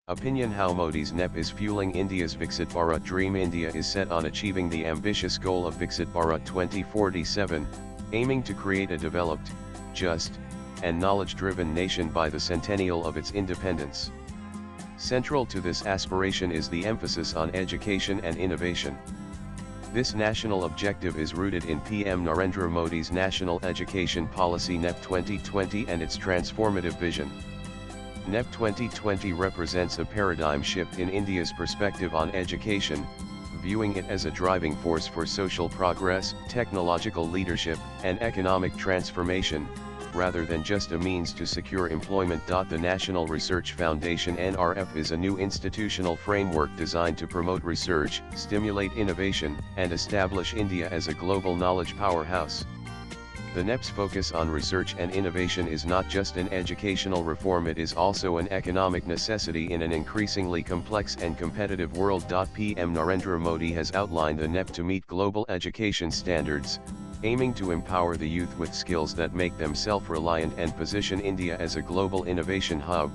Opinion: how Modi's NEP is fueling India's Viksit Bharat dream. India is set on achieving the ambitious goal of Viksit Bharat 2047, aiming to create a developed, just, and knowledge-driven nation by the centennial of its independence. Central to this aspiration is the emphasis on education and innovation. This national objective is rooted in PM Narendra Modi's National Education Policy NEP 2020 and its transformative vision. NEP 2020 represents a paradigm shift in India's perspective on education, viewing it as a driving force for social progress, technological leadership, and economic transformation, rather than just a means to secure employment. The National Research Foundation (NRF) is a new institutional framework designed to promote research, stimulate innovation, and establish India as a global knowledge powerhouse. The NEP's focus on research and innovation is not just an educational reform, it is also an economic necessity in an increasingly complex and competitive world. PM Narendra Modi has outlined the NEP to meet global education standards, aiming to empower the youth with skills that make them self-reliant and position India as a global innovation hub.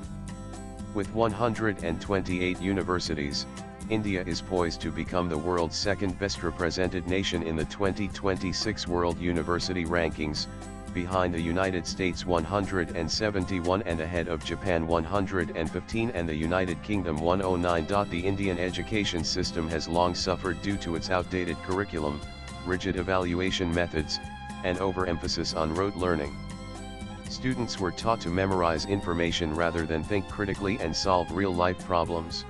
With 128 universities, India is poised to become the world's second best represented nation in the 2026 World University Rankings, behind the United States 171 and ahead of Japan 115 and the United Kingdom 109. The Indian education system has long suffered due to its outdated curriculum, rigid evaluation methods, and overemphasis on rote learning. Students were taught to memorize information rather than think critically and solve real-life problems.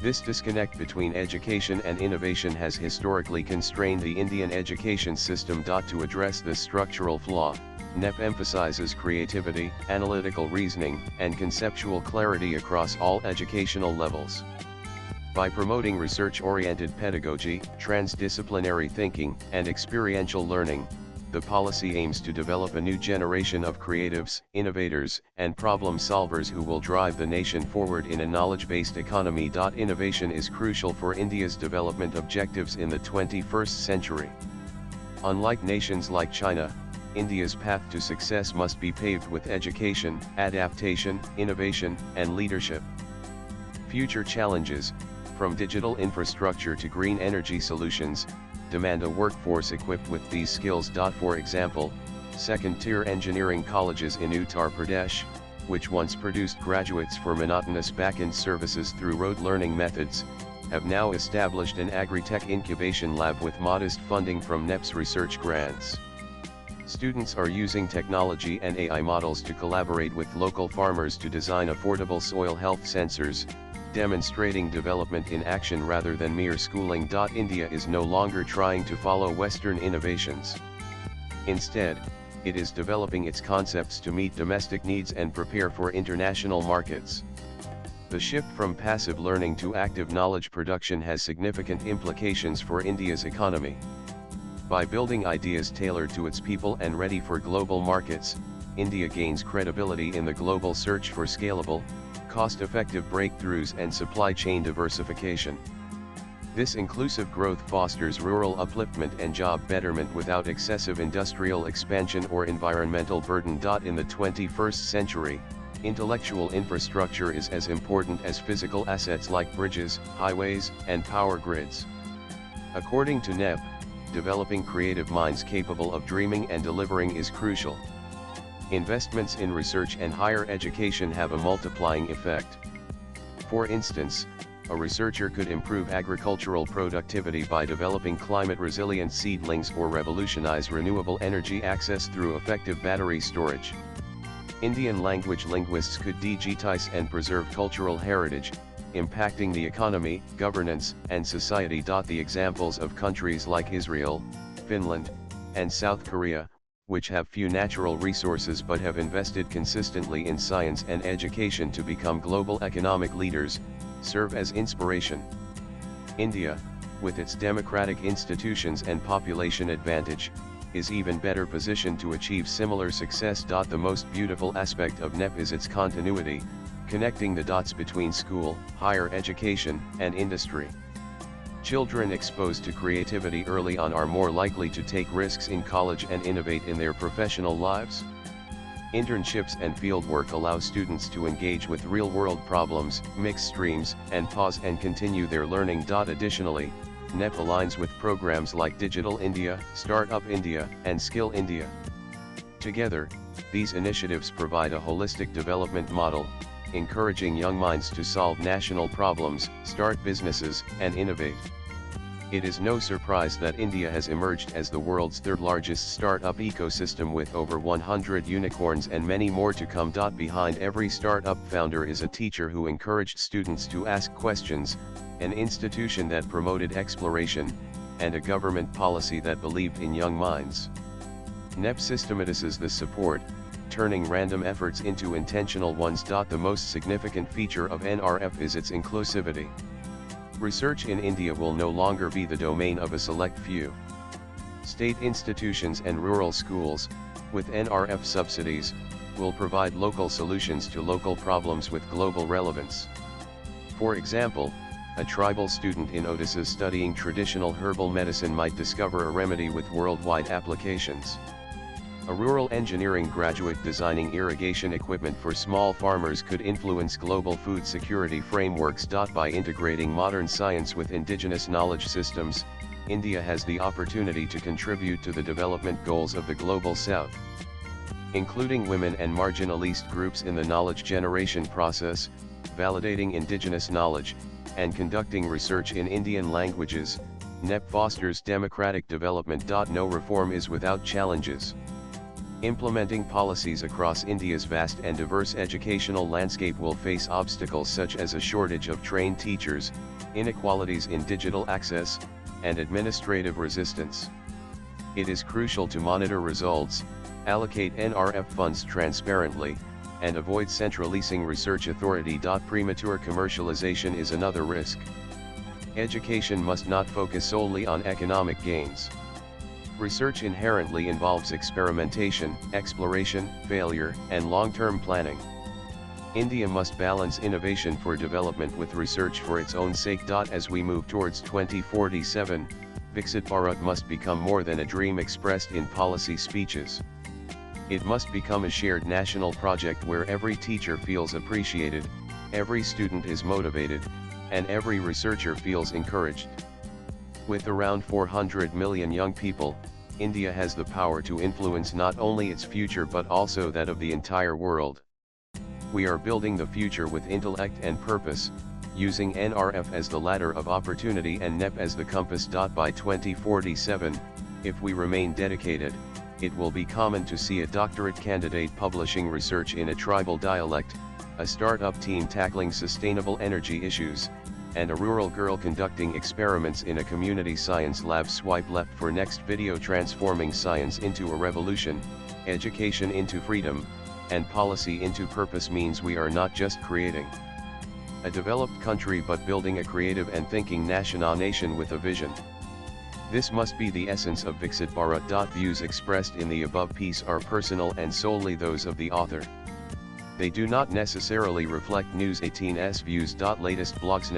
This disconnect between education and innovation has historically constrained the Indian education system. To address this structural flaw, NEP emphasizes creativity, analytical reasoning, and conceptual clarity across all educational levels. By promoting research-oriented pedagogy, transdisciplinary thinking, and experiential learning, the policy aims to develop a new generation of creatives, innovators, and problem solvers who will drive the nation forward in a knowledge-based economy. Innovation is crucial for India's development objectives in the 21st century. Unlike nations like China, India's path to success must be paved with education, adaptation, innovation, and leadership. Future challenges, from digital infrastructure to green energy solutions, demand a workforce equipped with these skills. For example, second-tier engineering colleges in Uttar Pradesh, which once produced graduates for monotonous back-end services through rote learning methods, have now established an agri-tech incubation lab with modest funding from NEP's research grants. Students are using technology and AI models to collaborate with local farmers to design affordable soil health sensors, demonstrating development in action rather than mere schooling. India is no longer trying to follow Western innovations. Instead, it is developing its concepts to meet domestic needs and prepare for international markets. The shift from passive learning to active knowledge production has significant implications for India's economy. By building ideas tailored to its people and ready for global markets, India gains credibility in the global search for scalable, cost-effective breakthroughs and supply chain diversification. This inclusive growth fosters rural upliftment and job betterment without excessive industrial expansion or environmental burden. In the 21st century, intellectual infrastructure is as important as physical assets like bridges, highways, and power grids. According to NEP, developing creative minds capable of dreaming and delivering is crucial. Investments in research and higher education have a multiplying effect. For instance, a researcher could improve agricultural productivity by developing climate-resilient seedlings or revolutionize renewable energy access through effective battery storage. Indian language linguists could digitize and preserve cultural heritage, impacting the economy, governance, and society. The examples of countries like Israel, Finland, and South Korea, which have few natural resources but have invested consistently in science and education to become global economic leaders, serve as inspiration. India, with its democratic institutions and population advantage, is even better positioned to achieve similar success. The most beautiful aspect of NEP is its continuity, connecting the dots between school, higher education, and industry. Children exposed to creativity early on are more likely to take risks in college and innovate in their professional lives. Internships and fieldwork allow students to engage with real-world problems, mix streams, and pause and continue their learning. Additionally, NEP aligns with programs like Digital India, Startup India, and Skill India. Together, these initiatives provide a holistic development model, encouraging young minds to solve national problems, start businesses, and innovate. It is no surprise that India has emerged as the world's third-largest startup ecosystem with over 100 unicorns and many more to come. Behind every startup founder is a teacher who encouraged students to ask questions, an institution that promoted exploration, and a government policy that believed in young minds. NEP systematizes this support, turning random efforts into intentional ones. The most significant feature of NRF is its inclusivity. Research in India will no longer be the domain of a select few. State institutions and rural schools, with NRF subsidies, will provide local solutions to local problems with global relevance. For example, a tribal student in Odisha studying traditional herbal medicine might discover a remedy with worldwide applications. A rural engineering graduate designing irrigation equipment for small farmers could influence global food security frameworks. By integrating modern science with indigenous knowledge systems, India has the opportunity to contribute to the development goals of the Global South. Including women and marginalized groups in the knowledge generation process, validating indigenous knowledge, and conducting research in Indian languages, NEP fosters democratic development. No reform is without challenges. Implementing policies across India's vast and diverse educational landscape will face obstacles such as a shortage of trained teachers, inequalities in digital access, and administrative resistance. It is crucial to monitor results, allocate NRF funds transparently, and avoid centralizing research authority. Premature commercialization is another risk. Education must not focus solely on economic gains. Research inherently involves experimentation, exploration, failure, and long-term planning. India must balance innovation for development with research for its own sake. As we move towards 2047, Viksit Bharat must become more than a dream expressed in policy speeches. It must become a shared national project where every teacher feels appreciated, every student is motivated, and every researcher feels encouraged. With around 400 million young people, India has the power to influence not only its future but also that of the entire world. We are building the future with intellect and purpose, using NRF as the ladder of opportunity and NEP as the compass. By 2047, if we remain dedicated, it will be common to see a doctorate candidate publishing research in a tribal dialect, a startup team tackling sustainable energy issues, and a rural girl conducting experiments in a community science lab. Swipe left for next video. Transforming science into a revolution, education into freedom, and policy into purpose means we are not just creating a developed country but building a creative and thinking nation with a vision. This must be the essence of Viksit Bharat. Views expressed in the above piece are personal and solely those of the author. They do not necessarily reflect News 18's views. Latest blogs.